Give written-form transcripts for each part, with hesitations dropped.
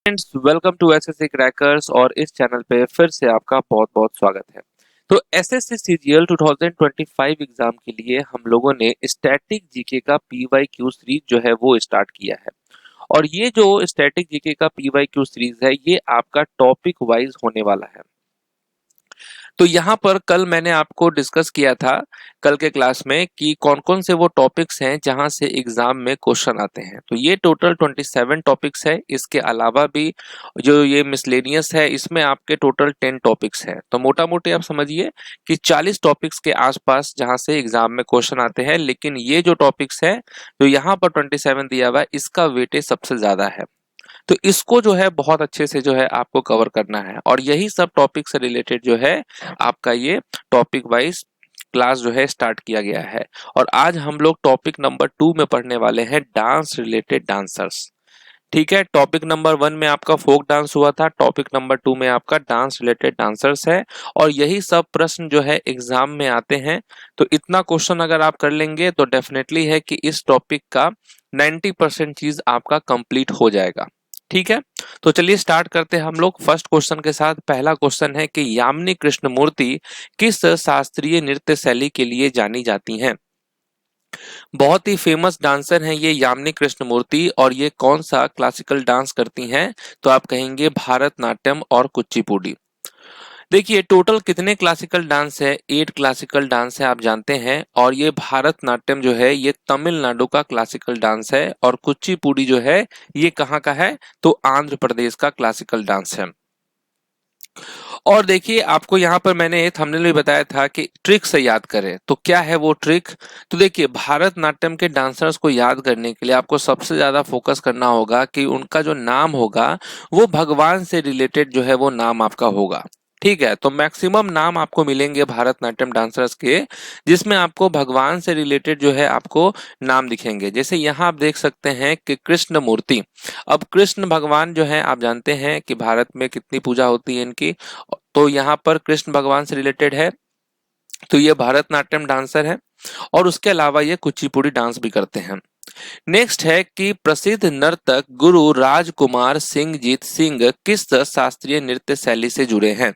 Friends, welcome to SSC crackers. और इस channel पे फिर से आपका बहुत बहुत स्वागत है। तो एसएससी सीजीएल 2025 एग्जाम के लिए हम लोगों ने स्टैटिक जीके का पीवाईक्यू सीरीज जो है वो स्टार्ट किया है। और ये जो स्टैटिक जीके का पीवाईक्यू सीरीज है ये आपका टॉपिक वाइज होने वाला है। तो यहाँ पर कल मैंने आपको डिस्कस किया था कल के क्लास में कि कौन कौन से वो टॉपिक्स हैं जहां से एग्जाम में क्वेश्चन आते हैं। तो ये टोटल 27 टॉपिक्स है। इसके अलावा भी जो ये मिसलेनियस है इसमें आपके टोटल 10 टॉपिक्स हैं। तो मोटा मोटी आप समझिए कि 40 टॉपिक्स के आसपास जहां से एग्जाम में क्वेश्चन आते हैं। लेकिन ये जो टॉपिक्स है जो यहाँ पर 27 दिया हुआ है इसका वेटेज सबसे ज्यादा है। तो इसको जो है बहुत अच्छे से जो है आपको कवर करना है। और यही सब टॉपिक से रिलेटेड जो है आपका ये टॉपिक वाइज क्लास जो है स्टार्ट किया गया है। और आज हम लोग टॉपिक नंबर 2 में पढ़ने वाले हैं डांस रिलेटेड डांसर्स। ठीक है, टॉपिक नंबर 1 में आपका फोक डांस हुआ था, टॉपिक नंबर 2 में आपका डांस रिलेटेड डांसर्स है। और यही सब प्रश्न जो है एग्जाम में आते हैं। तो इतना क्वेश्चन अगर आप कर लेंगे तो डेफिनेटली है कि इस टॉपिक का 90% चीज आपका कंप्लीट हो जाएगा। ठीक है, तो चलिए स्टार्ट करते हैं हम लोग फर्स्ट क्वेश्चन के साथ। पहला क्वेश्चन है कि यामिनी कृष्णमूर्ति किस शास्त्रीय नृत्य शैली के लिए जानी जाती हैं। बहुत ही फेमस डांसर हैं ये यामिनी कृष्णमूर्ति। और ये कौन सा क्लासिकल डांस करती हैं तो आप कहेंगे भारतनाट्यम और कुचिपुड़ी। देखिए टोटल कितने क्लासिकल डांस है, 8 क्लासिकल डांस है आप जानते हैं। और ये भारतनाट्यम जो है ये तमिलनाडु का क्लासिकल डांस है। और कुचिपुड़ी जो है ये कहाँ का है तो आंध्र प्रदेश का क्लासिकल डांस है। और देखिए आपको यहाँ पर मैंने थंबनेल में बताया था कि ट्रिक से याद करें। तो क्या है वो ट्रिक। तो देखिए भारतनाट्यम के डांसर्स को याद करने के लिए आपको सबसे ज्यादा फोकस करना होगा कि उनका जो नाम होगा वो भगवान से रिलेटेड जो है वो नाम आपका होगा। ठीक है, तो मैक्सिमम नाम आपको मिलेंगे भारतनाट्यम डांसर्स के जिसमें आपको भगवान से रिलेटेड जो है आपको नाम दिखेंगे। जैसे यहाँ आप देख सकते हैं कि कृष्ण मूर्ति। अब कृष्ण भगवान जो है आप जानते हैं कि भारत में कितनी पूजा होती है इनकी। तो यहाँ पर कृष्ण भगवान से रिलेटेड है। तो ये भारतनाट्यम डांसर है। और उसके अलावा ये कुचिपुड़ी डांस भी करते हैं। नेक्स्ट है कि प्रसिद्ध नर्तक गुरु राजकुमार सिंहजीत सिंह किस शास्त्रीय नृत्य शैली से जुड़े हैं।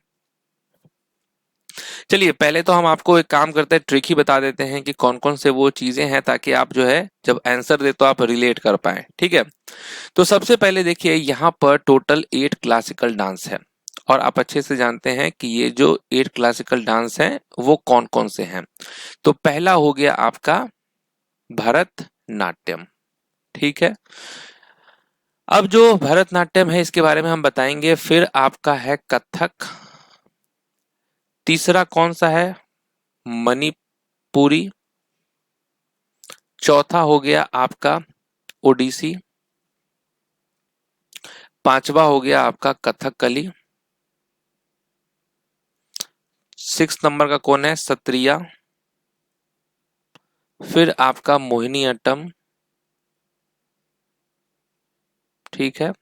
चलिए पहले तो हम आपको एक काम करते हैं, ट्रिक ही बता देते हैं कि कौन कौन से वो चीजें हैं ताकि आप जो है जब आंसर दे तो आप रिलेट कर पाए। ठीक है, तो सबसे पहले देखिए यहाँ पर टोटल 8 क्लासिकल डांस है। और आप अच्छे से जानते हैं कि ये जो 8 क्लासिकल डांस हैं वो कौन कौन से हैं। तो पहला हो गया आपका भरतनाट्यम। ठीक है, अब जो भरतनाट्यम है इसके बारे में हम बताएंगे। फिर आपका है कथक। तीसरा कौन सा है मणिपुरी। चौथा हो गया आपका ओडिसी। पांचवा हो गया आपका कथकली। 6 नंबर का कौन है सत्रिया। फिर आपका मोहिनीअट्टम। ठीक है,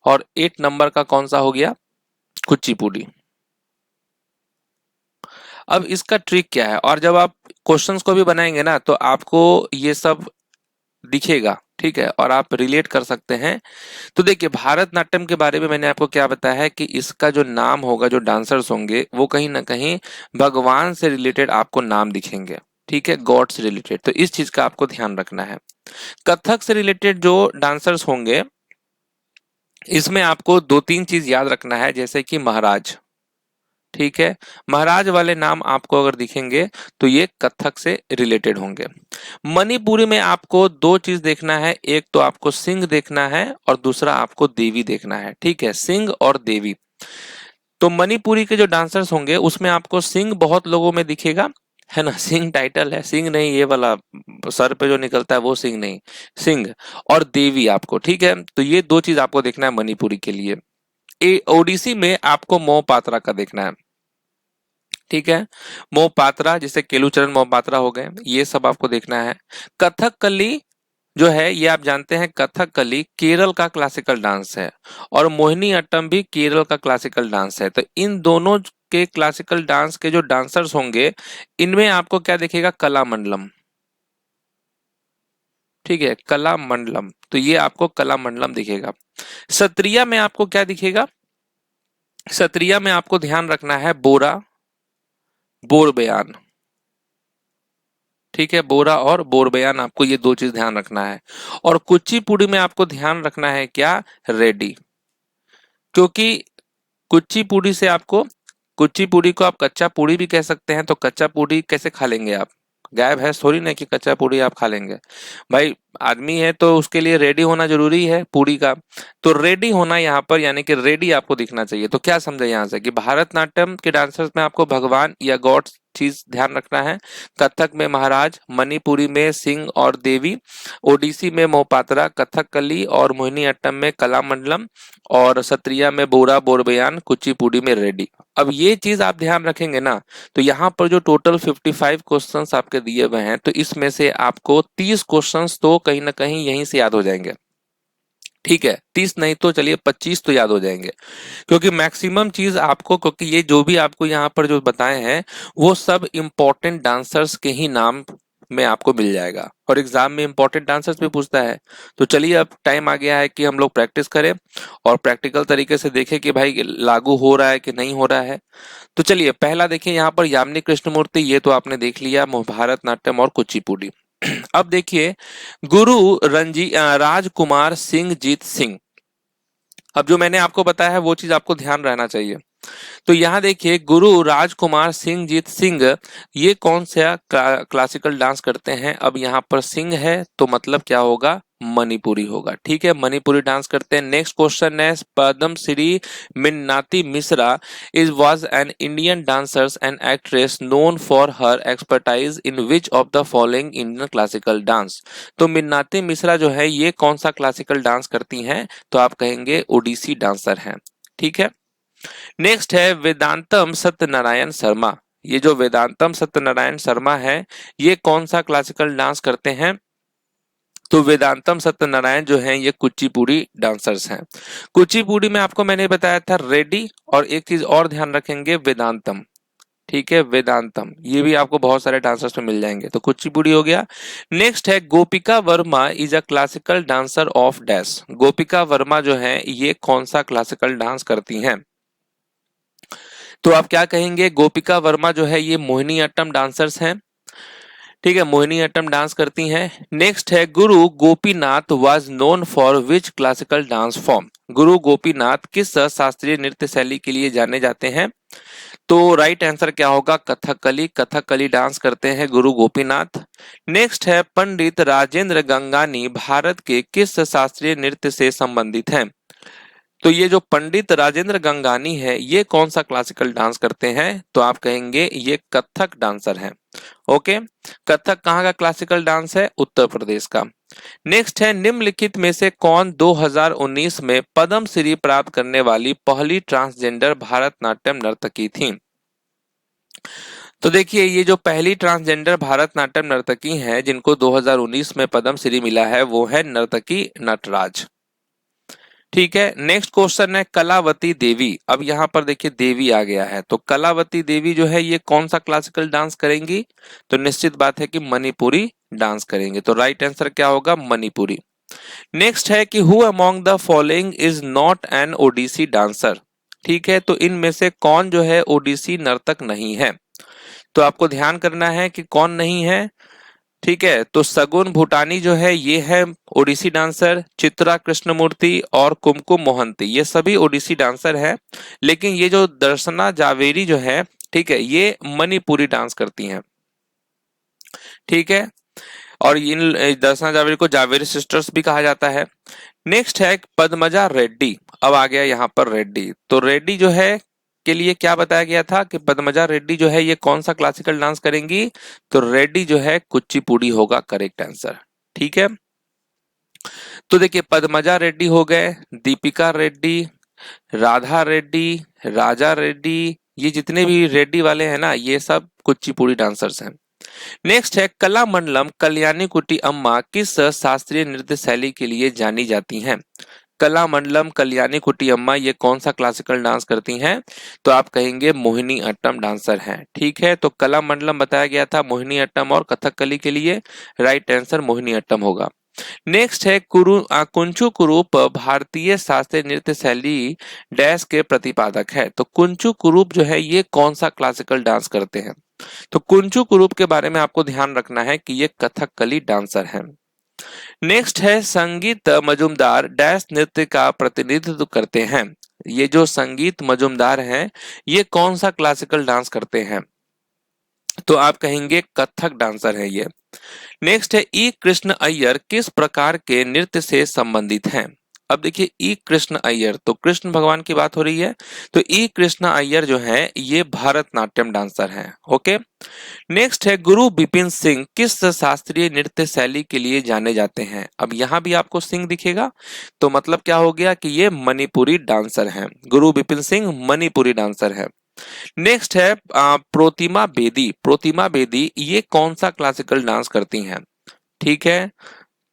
और 8 नंबर का कौन सा हो गया कुचिपुड़ी। अब इसका ट्रिक क्या है, और जब आप क्वेश्चंस को भी बनाएंगे ना तो आपको ये सब दिखेगा। ठीक है, और आप रिलेट कर सकते हैं। तो देखिए भारतनाट्यम के बारे में मैंने आपको क्या बताया है कि इसका जो नाम होगा जो डांसर्स होंगे वो कहीं ना कहीं भगवान से रिलेटेड आपको नाम दिखेंगे। ठीक है, गॉड से रिलेटेड। तो इस चीज का आपको ध्यान रखना है। कथक से रिलेटेड जो डांसर्स होंगे इसमें आपको 2-3 चीज याद रखना है, जैसे कि महाराज। ठीक है, महाराज वाले नाम आपको अगर दिखेंगे तो ये कथक से रिलेटेड होंगे। मणिपुरी में आपको 2 चीज देखना है, एक तो आपको सिंह देखना है और दूसरा आपको देवी देखना है। ठीक है, सिंह और देवी। तो मणिपुरी के जो डांसर्स होंगे उसमें आपको सिंह बहुत लोगों में दिखेगा, है ना। सिंह टाइटल है, सिंह नहीं ये वाला सर पे जो निकलता है वो सिंह नहीं, सिंह और देवी आपको। ठीक है, तो ये 2 चीज आपको देखना है मणिपुरी के लिए। ओडिसी में आपको मोहपात्रा का देखना है। ठीक है, मोहपात्रा जिसे केलुचरण मोहपात्रा हो गए, ये सब आपको देखना है। कथकली जो है ये आप जानते हैं कथकली केरल का क्लासिकल डांस है। और मोहिनीअट्टम भी केरल का क्लासिकल डांस है। तो इन दोनों के क्लासिकल डांस के जो डांसर्स होंगे इनमें आपको क्या दिखेगा कलामंडलम। ठीक है, कला मंडलम, तो ये आपको कला मंडलम दिखेगा। सत्रिया में आपको क्या दिखेगा? सत्रिया में आपको ध्यान रखना है बोरा, बोरबयान। ठीक है, बोरा और बोरबयान, आपको ये दो चीज ध्यान रखना है। और कुचिपुड़ी में आपको ध्यान रखना है क्या? रेड्डी। क्योंकि कुचिपुड़ी से आपको, कुचिपुड़ी को आप कच्चा पूड़ी भी कह सकते हैं, तो कच्चा पूड़ी कैसे खा लेंगे आप? गाय भैंस थोड़ी ना कि कच्चा पूड़ी आप खा लेंगे। भाई आदमी है तो उसके लिए रेडी होना जरूरी है पूड़ी का। तो रेडी होना यहाँ पर यानी कि रेडी आपको दिखना चाहिए। तो क्या समझे यहाँ से कि भारतनाट्यम के डांसर्स में आपको भगवान या गॉड चीज ध्यान रखना है। कथक में महाराज, मणिपुरी में सिंह और देवी, ओडिसी में मोहपात्रा, कथकली और मोहिनीअट्टम में कलामंडलम, और सत्रिया में बोरा बोरबयान, कुचिपुड़ी में रेड्डी। अब ये चीज आप ध्यान रखेंगे ना, तो यहाँ पर जो टोटल 55 क्वेश्चंस आपके दिए हुए हैं, तो इसमें से आपको 30 क्वेश्चंस तो कहीं ना कहीं यहीं से याद हो जाएंगे। ठीक है, 30 नहीं तो चलिए 25 तो याद हो जाएंगे, क्योंकि मैक्सिमम चीज आपको, क्योंकि ये जो भी आपको यहाँ पर जो बताए हैं वो सब इंपॉर्टेंट डांसर्स के ही नाम में आपको मिल जाएगा, और एग्जाम में इंपॉर्टेंट डांसर्स भी पूछता है। तो चलिए अब टाइम आ गया है कि हम लोग प्रैक्टिस करें और प्रैक्टिकल तरीके से देखें कि भाई लागू हो रहा है कि नहीं हो रहा है। तो चलिए पहला देखिए यहाँ पर यामिनी कृष्णमूर्ति, ये तो आपने देख लिया, भारतनाट्यम और कुचिपुड़ी। अब देखिए गुरु राजकुमार सिंह जीत सिंह। अब जो मैंने आपको बताया है वो चीज आपको ध्यान रहना चाहिए। तो यहाँ देखिए गुरु राजकुमार सिंह जीत सिंह, ये कौन सा क्लासिकल डांस करते हैं? अब यहाँ पर सिंह है तो मतलब क्या होगा? मणिपुरी होगा। ठीक है, मणिपुरी डांस करते हैं। नेक्स्ट क्वेश्चन है Padma Shri Minnati Mishra is was an Indian dancers and actress known for her expertise in which of the following Indian classical dance. तो मिन्नाती मिश्रा जो है ये कौन सा क्लासिकल डांस करती हैं? तो आप कहेंगे ओडिसी डांसर हैं। ठीक है, नेक्स्ट है वेदांतम सत्यनारायण शर्मा। ये जो वेदांतम सत्यनारायण शर्मा है ये कौन सा क्लासिकल डांस करते हैं? तो वेदांतम सत्यनारायण जो हैं ये कुचिपुड़ी डांसर्स हैं। कुचिपुड़ी में आपको मैंने बताया था रेड्डी, और एक चीज और ध्यान रखेंगे वेदांतम। ठीक है, वेदांतम ये भी आपको बहुत सारे डांसर्स में मिल जाएंगे। तो कुचिपुड़ी हो गया। नेक्स्ट है गोपिका Verma is a classical dancer of dash. गोपिका वर्मा जो है ये कौन सा क्लासिकल डांस करती हैं? तो आप क्या कहेंगे? गोपिका वर्मा जो है ये मोहिनीअट्टम डांसर्स हैं। ठीक है, मोहिनीअट्टम डांस करती हैं। नेक्स्ट है गुरु Gopinath was known for which classical dance form. गुरु गोपीनाथ किस शास्त्रीय नृत्य शैली के लिए जाने जाते हैं? तो राइट आंसर क्या होगा? कथकली। कथकली डांस करते हैं गुरु गोपीनाथ। नेक्स्ट है पंडित राजेंद्र गंगानी भारत के किस शास्त्रीय नृत्य से संबंधित हैं? तो ये जो पंडित राजेंद्र गंगानी है ये कौन सा क्लासिकल डांस करते हैं? तो आप कहेंगे ये कथक डांसर हैं। ओके, कथक कहाँ का क्लासिकल डांस है? उत्तर प्रदेश का। नेक्स्ट है निम्नलिखित में से कौन 2019 में पद्म श्री प्राप्त करने वाली पहली ट्रांसजेंडर भारतनाट्यम नर्तकी थी? तो देखिए ये जो पहली ट्रांसजेंडर भारतनाट्यम नर्तकी हैं जिनको 2019 में पद्म श्री मिला है वो है नर्तकी नटराज। ठीक है, नेक्स्ट क्वेश्चन है कलावती देवी। अब यहाँ पर देखिए देवी आ गया है, तो कलावती देवी जो है ये कौन सा क्लासिकल डांस करेंगी? तो निश्चित बात है कि मणिपुरी डांस करेंगे। तो राइट आंसर क्या होगा? मणिपुरी। नेक्स्ट है कि who among the following is not an Odissi dancer. ठीक है, तो इनमें से कौन जो है ओडिसी नर्तक नहीं है? तो आपको ध्यान करना है कि कौन नहीं है। ठीक है, तो सगुन भूटानी जो है ये है ओडिसी डांसर, चित्रा कृष्णमूर्ति और कुमकुम मोहंती ये सभी ओडिसी डांसर हैं। लेकिन ये जो दर्शना जावेरी जो है, ठीक है, ये मणिपुरी डांस करती हैं। ठीक है, और इन दर्शना जावेरी को जावेरी सिस्टर्स भी कहा जाता है। नेक्स्ट है पद्मजा रेड्डी। अब आ गया यहाँ पर रेड्डी, तो रेड्डी जो है के लिए क्या बताया गया था कि पद्मजा रेड्डी जो है ये कौन सा क्लासिकल डांस करेंगी? तो रेड्डी जो है कुचिपुड़ी होगा करेक्ट आंसर। ठीक है, तो देखिए पद्मजा रेड्डी हो गए, दीपिका रेड्डी, राधा रेड्डी, राजा रेड्डी, ये जितने भी रेड्डी वाले हैं ना ये सब कुचिपुड़ी डांसर्स हैं। नेक्स्ट है कला मंडलम कल्याणी कुटी अम्मा किस शास्त्रीय नृत्य शैली के लिए जानी जाती हैं? कला मंडलम कल्याणी कुटी अम्मा ये कौन सा क्लासिकल डांस करती हैं? तो आप कहेंगे मोहिनी अट्टम डांसर हैं। ठीक है, तो कला मंडलम बताया गया था मोहिनी अट्टम और कथकली के लिए, राइट आंसर मोहिनी अट्टम होगा। नेक्स्ट है कुंचु कुरूप भारतीय शास्त्रीय नृत्य शैली डैश के प्रतिपादक है। तो कुंचु कुरूप जो है ये कौन सा क्लासिकल डांस करते हैं? तो कुंचु कुरूप के बारे में आपको ध्यान रखना है कि ये कथकली डांसर हैं। नेक्स्ट है संगीत मजुमदार डैश नृत्य का प्रतिनिधित्व करते हैं। ये जो संगीत मजुमदार हैं ये कौन सा क्लासिकल डांस करते हैं? तो आप कहेंगे कथक डांसर है ये। नेक्स्ट है ई कृष्ण अय्यर किस प्रकार के नृत्य से संबंधित हैं? अब देखिए ई कृष्ण अय्यर, तो कृष्ण भगवान की बात हो रही है, तो ई कृष्ण अय्यर जो है ये भरतनाट्यम डांसर हैं। ओके। नेक्स्ट है गुरु बिपिन सिंह किस शास्त्रीय नृत्य शैली के लिए जाने जाते हैं? अब यहाँ भी आपको सिंह दिखेगा, तो मतलब क्या हो गया कि ये मणिपुरी डांसर हैं। गुरु बिपिन सिंह मणिपुरी डांसर है। नेक्स्ट है प्रोतिमा बेदी। प्रोतिमा बेदी ये कौन सा क्लासिकल डांस करती हैं? ठीक है,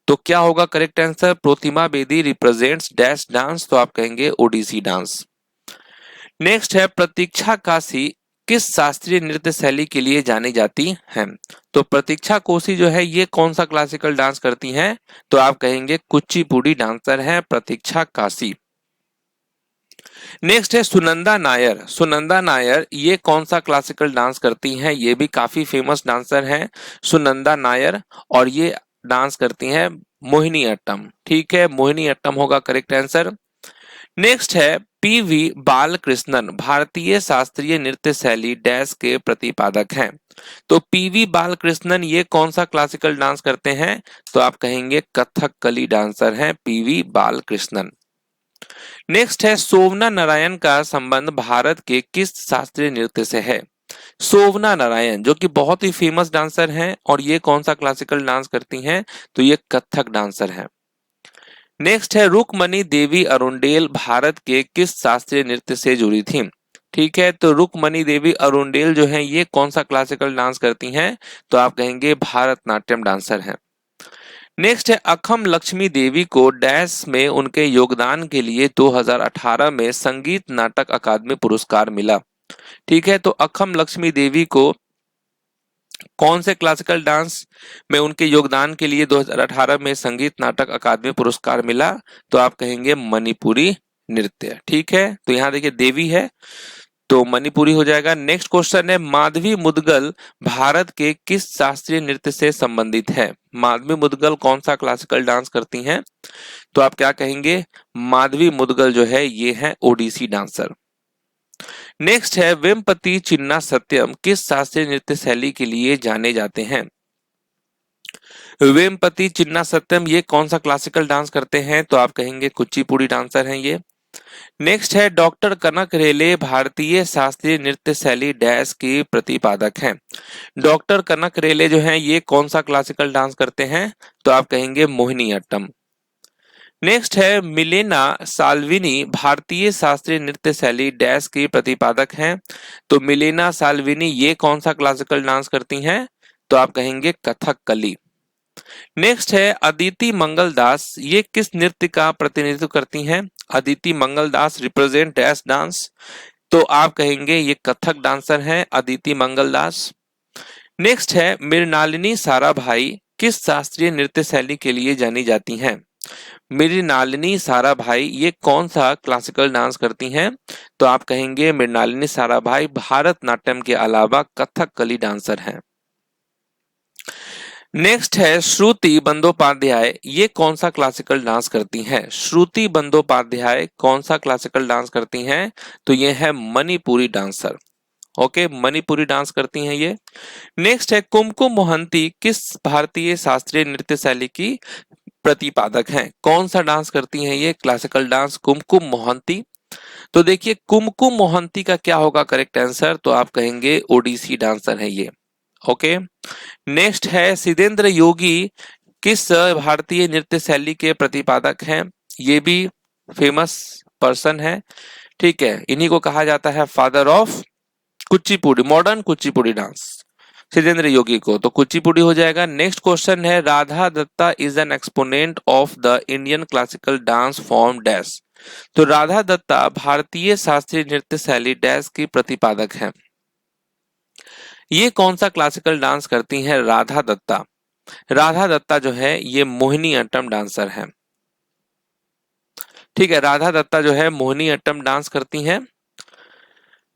तो क्या होगा correct answer? Protima Bedi represents dash dance, तो आप कहेंगे ओडिसी डांस। नेक्स्ट है प्रतीक्षा काशी किस शास्त्रीय नृत्य शैली के लिए जानी जाती हैं? तो प्रतीक्षा कोशी जो है ये कौन सा क्लासिकल डांस करती हैं? तो आप कहेंगे कुचिपुड़ी डांसर है प्रतीक्षा काशी। नेक्स्ट है सुनंदा नायर। सुनंदा नायर ये कौन सा क्लासिकल डांस करती हैं? ये भी काफी फेमस डांसर हैं सुनंदा नायर, और ये डांस करती हैं मोहिनी अट्टम। ठीक है, मोहिनी अट्टम होगा करेक्ट आंसर। नेक्स्ट है पीवी बालकृष्णन भारतीय शास्त्रीय नृत्य शैली डैश के प्रतिपादक हैं। तो पीवी बालकृष्णन ये कौन सा क्लासिकल डांस करते हैं? तो आप कहेंगे कथकली डांसर हैं पीवी बालकृष्णन। नेक्स्ट है सोवना नारायण का संबंध भारत के किस शास्त्रीय नृत्य से है? सोवना नारायण जो कि बहुत ही फेमस डांसर हैं, और ये कौन सा क्लासिकल डांस करती हैं? तो ये कथक डांसर हैं। नेक्स्ट है रुक्मणी देवी अरुंडेल भारत के किस शास्त्रीय नृत्य से जुड़ी थी? ठीक है, तो रुक्मणी देवी अरुंडेल जो है ये कौन सा क्लासिकल डांस करती हैं? तो आप कहेंगे भारतनाट्यम डांसर हैं। नेक्स्ट है अखम लक्ष्मी देवी को डैश में उनके योगदान के लिए 2018 में संगीत नाटक अकादमी पुरस्कार मिला। ठीक है, तो अखम लक्ष्मी देवी को कौन से क्लासिकल डांस में उनके योगदान के लिए 2018 में संगीत नाटक अकादमी पुरस्कार मिला? तो आप कहेंगे मणिपुरी नृत्य। ठीक है, तो यहाँ देखिए देवी है तो मणिपुरी हो जाएगा। नेक्स्ट क्वेश्चन है माधवी मुदगल भारत के किस शास्त्रीय नृत्य से संबंधित है? माधवी मुदगल कौन सा क्लासिकल डांस करती हैं? तो आप क्या कहेंगे? माधवी मुदगल जो है ये है ओडिसी डांसर। नेक्स्ट है वेम्पति चिन्ना सत्यम किस शास्त्रीय नृत्य शैली के लिए जाने जाते हैं? वेम्पति चिन्ना सत्यम ये कौन सा क्लासिकल डांस करते हैं? तो आप कहेंगे कुचिपुड़ी डांसर हैं ये। नेक्स्ट है डॉक्टर कनक रेले भारतीय शास्त्रीय नृत्य शैली डैश की प्रतिपादक हैं। डॉक्टर कनक रेले जो हैं ये कौन सा क्लासिकल डांस करते हैं? तो आप कहेंगे मोहिनी अट्टम। नेक्स्ट है मिलेना साल्विनी भारतीय शास्त्रीय नृत्य शैली डैश की प्रतिपादक हैं। तो मिलेना साल्विनी ये कौन सा क्लासिकल डांस करती हैं? तो आप कहेंगे कथकली। नेक्स्ट है अदिति मंगल दास ये किस नृत्य का प्रतिनिधित्व करती हैं? अदिति मंगल दास रिप्रेजेंट डैश डांस, तो आप कहेंगे ये कथक डांसर हैं अदिति मंगल दास। नेक्स्ट है मृणालिनी साराभाई किस शास्त्रीय नृत्य शैली के लिए जानी जाती हैं? मृणालिनी साराभाई ये कौन सा क्लासिकल डांस करती हैं? तो आप कहेंगे मृणालिनी साराभाई भारतनाट्यम के अलावा कथकली डांसर हैं। नेक्स्ट है श्रुति बंदोपाध्याय ये कौन सा क्लासिकल डांस करती हैं? श्रुति बंदोपाध्याय कौन सा क्लासिकल डांस करती हैं? तो ये है Manipuri dancer. Okay, Manipuri dance करती हैं ये। नेक्स्ट है कुमकुम मोहंती किस भारतीय शास्त्रीय नृत्य शैली की प्रतिपादक हैं? कौन सा डांस करती हैं ये क्लासिकल डांस? कुमकुम मोहंती। तो देखिए कुमकुम मोहंती का क्या होगा करेक्ट आंसर? तो आप कहेंगे ओडिसी डांसर है ये। ओके। नेक्स्ट है सिद्धेंद्र योगी किस भारतीय नृत्य शैली के प्रतिपादक हैं? ये भी फेमस पर्सन है। ठीक है, इन्हीं को कहा जाता है father of Kuchipudi, modern Kuchipudi dance, Siddhendra Yogi को, तो कुचिपुड़ी हो जाएगा। नेक्स्ट क्वेश्चन है Radha Datta is an exponent of the Indian classical dance form dash. तो राधा दत्ता भारतीय शास्त्रीय नृत्य शैली डैश की प्रतिपादक हैं। ये कौन सा क्लासिकल डांस करती हैं राधा दत्ता? राधा दत्ता जो है ये मोहिनी अट्टम डांसर है। ठीक है, राधा दत्ता जो है मोहिनी अट्टम डांस करती हैं।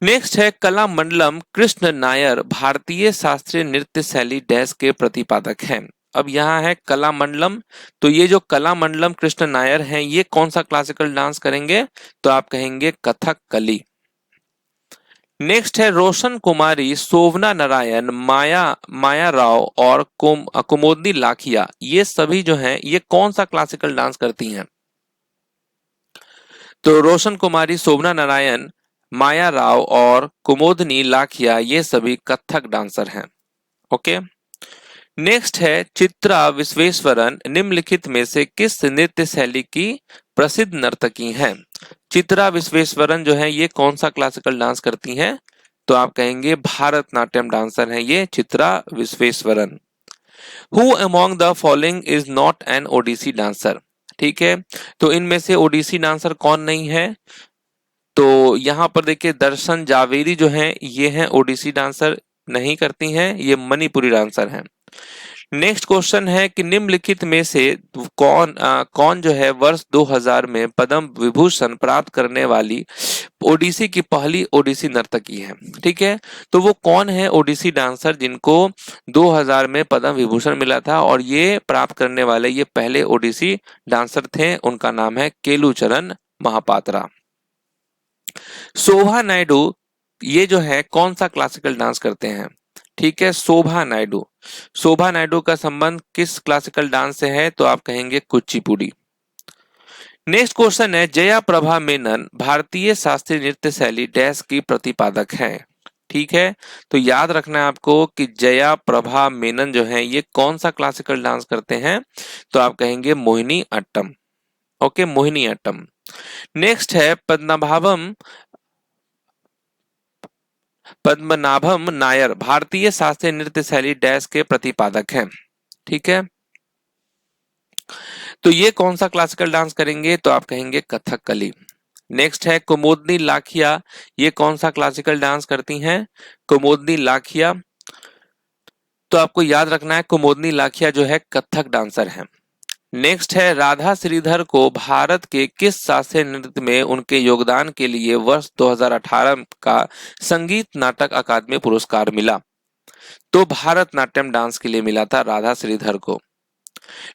नेक्स्ट है कलामंडलम कृष्ण नायर भारतीय शास्त्रीय नृत्य शैली डैश के प्रतिपादक हैं। अब यहाँ है कलामंडलम, तो ये जो कलामंडलम कृष्ण नायर हैं ये कौन सा क्लासिकल डांस करेंगे, तो आप कहेंगे कथकली। नेक्स्ट है रोशन कुमारी, शोभना नारायण, माया माया राव और कुमोदनी लाखिया, ये सभी जो हैं ये कौन सा क्लासिकल डांस करती हैं, तो रोशन कुमारी, शोभना नारायण, माया राव और कुमोदनी लाखिया ये सभी कथक डांसर हैं। ओके। नेक्स्ट है चित्रा विश्वेश्वरन, निम्नलिखित में से किस नृत्य शैली की प्रसिद्ध नर्तकी हैं। चित्रा विश्वेश्वरन जो है ये कौन सा क्लासिकल डांस करती हैं, तो आप कहेंगे भारतनाट्यम डांसर है ये Chitra Visweswaran. Who among the following is not an Odissi dancer. ठीक है, तो इनमें से ओडिसी डांसर कौन नहीं है, तो यहाँ पर देखिए दर्शन जावेरी जो हैं ये हैं ओडिसी डांसर, नहीं करती हैं, ये मणिपुरी डांसर हैं। नेक्स्ट क्वेश्चन है कि निम्नलिखित में से कौन जो है वर्ष 2000 में पद्म विभूषण प्राप्त करने वाली ओडिसी की पहली ओडिसी नर्तकी है। ठीक है, तो वो कौन है ओडिसी डांसर जिनको 2000 में पद्म विभूषण मिला था और ये प्राप्त करने वाले ये पहले ओडिसी डांसर थे, उनका नाम है केलुचरण महापात्रा। शोभा नायडू ये जो है कौन सा क्लासिकल डांस करते हैं, ठीक है, शोभा नायडू। शोभा नायडू का संबंध किस क्लासिकल डांस से है, तो आप कहेंगे कुचिपुड़ी। नेक्स्ट क्वेश्चन है जया प्रभा मेनन भारतीय शास्त्रीय नृत्य शैली डैश की प्रतिपादक है। ठीक है, तो याद रखना है आपको कि जया प्रभा मेनन जो है ये कौन सा क्लासिकल डांस करते हैं, तो आप कहेंगे मोहिनी अट्टम। ओके, मोहिनी अट्टम। नेक्स्ट है पद्मनाभम नायर भारतीय शास्त्रीय नृत्य शैली डैश के प्रतिपादक हैं। ठीक है, तो ये कौन सा क्लासिकल डांस करेंगे, तो आप कहेंगे कथकली। नेक्स्ट है कुमोदनी लाखिया, ये कौन सा क्लासिकल डांस करती हैं, कुमोदनी लाखिया। तो आपको याद रखना है कुमोदनी लाखिया जो है कथक डांसर है। नेक्स्ट है राधा श्रीधर को भारत के किस शास्त्रीय नृत्य में उनके योगदान के लिए वर्ष 2018 का संगीत नाटक अकादमी पुरस्कार मिला, तो भारतनाट्यम डांस के लिए मिला था राधा श्रीधर को।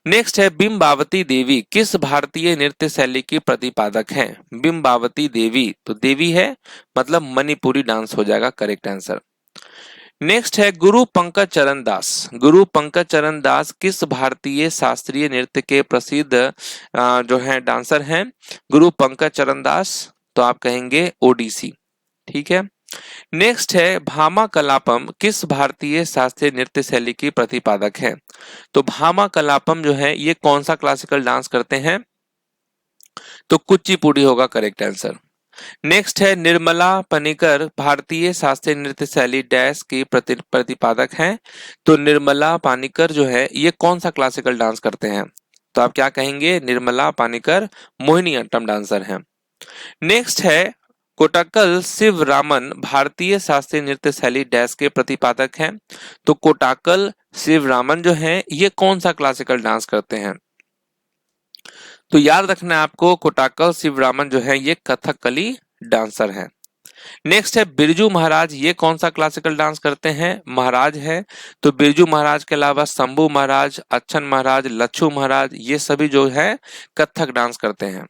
नेक्स्ट है बिंबावती देवी किस भारतीय नृत्य शैली की प्रतिपादक हैं, बिंबावती देवी, तो देवी है मतलब मणिपुरी डांस हो जाएगा करेक्ट आंसर। नेक्स्ट है गुरु पंकज चरण दास, गुरु पंकज चरण दास किस भारतीय शास्त्रीय नृत्य के प्रसिद्ध जो है डांसर हैं, गुरु पंकज चरण दास, तो आप कहेंगे ओडिसी। ठीक है, नेक्स्ट है भामा कलापम किस भारतीय शास्त्रीय नृत्य शैली की प्रतिपादक है, तो भामा कलापम जो है ये कौन सा क्लासिकल डांस करते हैं, तो कुचिपुड़ी होगा करेक्ट आंसर। नेक्स्ट है निर्मला पनिकर भारतीय शास्त्रीय नृत्य शैली डैश की प्रतिपादक हैं, तो निर्मला पानिकर जो है ये कौन सा क्लासिकल डांस करते हैं, तो आप क्या कहेंगे, निर्मला पानिकर मोहिनी अट्टम डांसर हैं। नेक्स्ट है कोटाकल शिवरामन भारतीय शास्त्रीय नृत्य शैली डैश के प्रतिपादक हैं, तो कोटाकल शिवरामन जो है ये कौन सा क्लासिकल डांस करते हैं, तो याद रखना है आपको कोटाकल शिवरामन जो है ये कथकली डांसर हैं। नेक्स्ट है बिरजू महाराज, ये कौन सा क्लासिकल डांस करते हैं, महाराज है, तो बिरजू महाराज के अलावा शंभू महाराज, अच्छन महाराज, लच्छू महाराज ये सभी जो है कथक डांस करते हैं।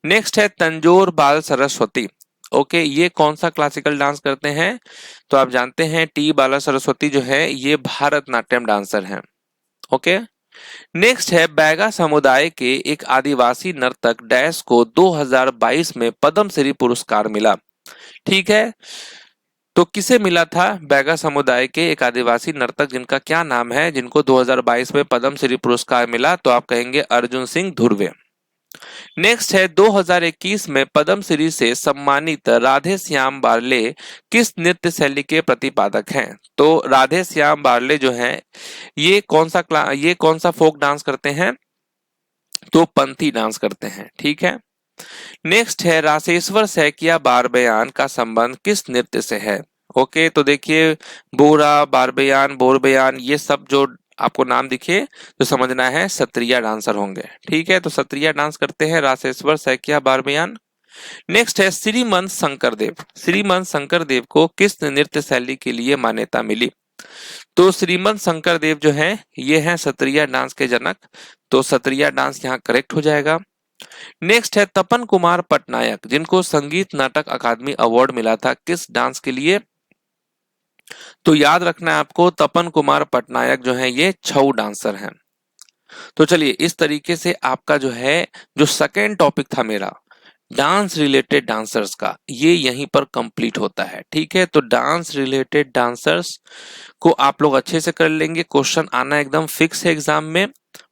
नेक्स्ट है तंजोर बाल सरस्वती, ओके, ये कौन सा क्लासिकल डांस करते हैं, तो आप जानते हैं टी बाला सरस्वती जो है ये भारतनाट्यम डांसर हैं। ओके, नेक्स्ट है बैगा समुदाय के एक आदिवासी नर्तक डैश को 2022 में पद्मश्री पुरस्कार मिला। ठीक है, तो किसे मिला था, बैगा समुदाय के एक आदिवासी नर्तक जिनका क्या नाम है, जिनको 2022 में पद्मश्री पुरस्कार मिला, तो आप कहेंगे अर्जुन सिंह धुर्वे। नेक्स्ट है 2021 में पद्मश्री से सम्मानित राधे श्याम बार्ले किस नृत्य शैली के प्रतिपादक हैं, तो राधे श्याम बार्ले जो हैं ये कौन सा फोक डांस करते हैं, तो पंथी डांस करते हैं। ठीक है, नेक्स्ट है राशेश्वर सैकिया बारबयान का संबंध किस नृत्य से है। ओके, तो देखिए बोरा बारबयान बोरबयान ये सब जो आपको नाम दिखे तो समझना है सत्रिया डांसर होंगे। ठीक है, तो सत्रिया डांस करते हैं रासेश्वर, सैकिया, बारबयान। नेक्स्ट है श्रीमंत शंकरदेव। श्रीमंत शंकरदेव को किस नृत्य शैली के लिए मान्यता मिली? तो श्रीमंत शंकरदेव जो है ये हैं सत्रिया डांस के जनक, तो सत्रिया डांस यहाँ करेक्ट हो जाएगा। नेक्स्ट है तपन कुमार पटनायक, जिनको संगीत नाटक अकादमी अवार्ड मिला था किस डांस के लिए? तो याद रखना है आपको, तपन कुमार पटनायक जो है ये छऊ डांसर हैं। तो चलिए इस तरीके से आपका जो है जो सेकेंड टॉपिक था मेरा डांस रिलेटेड डांसर्स का, ये यहीं पर कंप्लीट होता है। ठीक है, तो डांस रिलेटेड डांसर्स को आप लोग अच्छे से कर लेंगे, क्वेश्चन आना एकदम फिक्स है एग्जाम में।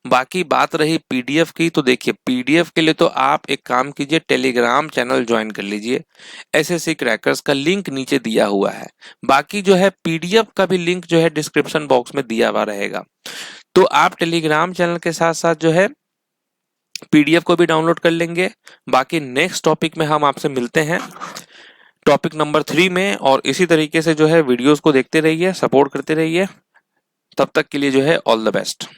बाकी बात रही पीडीएफ की, तो देखिए पीडीएफ के लिए तो आप एक काम कीजिए, टेलीग्राम चैनल ज्वाइन कर लीजिए, एसएससी क्रैकर्स का लिंक नीचे दिया हुआ है। बाकी जो है पीडीएफ का भी लिंक जो है डिस्क्रिप्शन बॉक्स में दिया हुआ रहेगा, तो आप टेलीग्राम चैनल के साथ साथ जो है पीडीएफ को भी डाउनलोड कर लेंगे। बाकी नेक्स्ट टॉपिक में हम आपसे मिलते हैं टॉपिक नंबर 3 में, और इसी तरीके से जो है वीडियोस को देखते रहिए, सपोर्ट करते रहिए। तब तक के लिए जो है ऑल द बेस्ट।